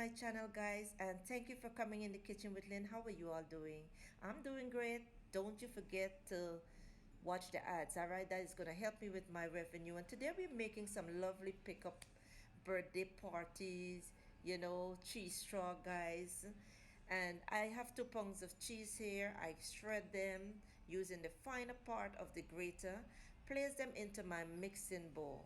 my channel, guys, and thank you for coming in the kitchen with Lynn. How are you all doing? I'm doing great. Don't you forget to watch the ads, all right? That is going to help me with my revenue. And today we're making some lovely pickup birthday parties, cheese straw, guys. And I have 2 pounds of cheese here. I shred them using the finer part of the grater. Place them into my mixing bowl.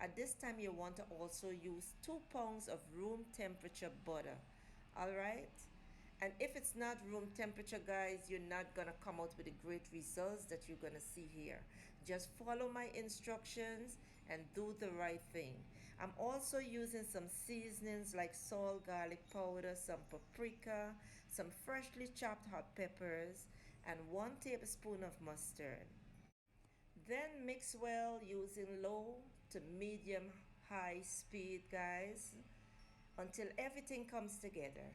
At this time, you want to also use 2 pounds of room temperature butter. All right. And if it's not room temperature, guys, you're not going to come out with the great results that you're going to see here. Just follow my instructions and do the right thing. I'm also using some seasonings like salt, garlic powder, some paprika, some freshly chopped hot peppers, and 1 tablespoon of mustard. Then mix well using low to medium high speed, guys, until everything comes together.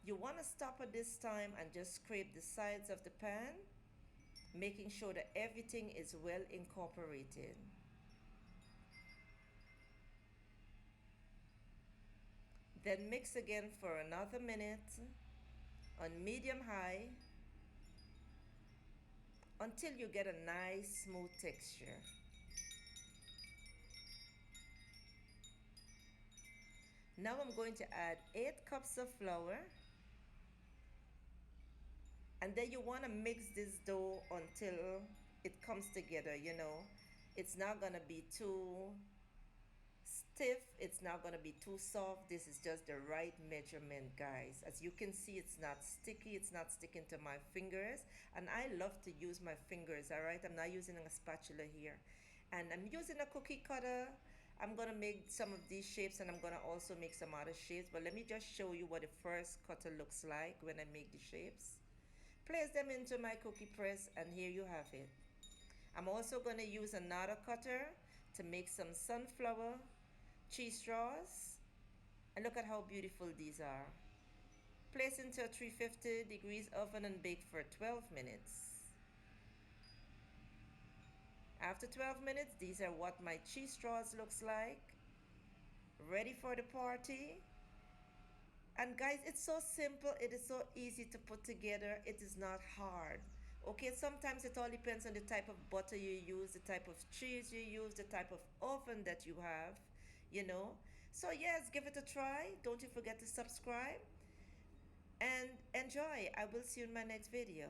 You want to stop at this time and just scrape the sides of the pan, making sure that everything is well incorporated. Then mix again for another minute on medium high until you get a nice smooth texture. Now I'm going to add 8 cups of flour, and then you want to mix this dough until it comes together. It's not going to be too stiff, it's not going to be too soft. This is just the right measurement, guys. As you can see, it's not sticky, it's not sticking to my fingers, and I love to use my fingers. All right, I'm not using a spatula here, and I'm using a cookie cutter. I'm gonna make some of these shapes, and I'm gonna also make some other shapes, but let me just show you what the first cutter looks like when I make the shapes. Place them into my cookie press, and here you have it. I'm also going to use another cutter to make some sunflower cheese straws. And look at how beautiful these are. Place into a 350 degrees oven and bake for 12 minutes. After 12 minutes, these are what my cheese straws looks like. Ready for the party. And guys, it's so simple. It is so easy to put together. It is not hard. Okay, sometimes it all depends on the type of butter you use, the type of cheese you use, the type of oven that you have, So yes, give it a try. Don't you forget to subscribe and enjoy. I will see you in my next video.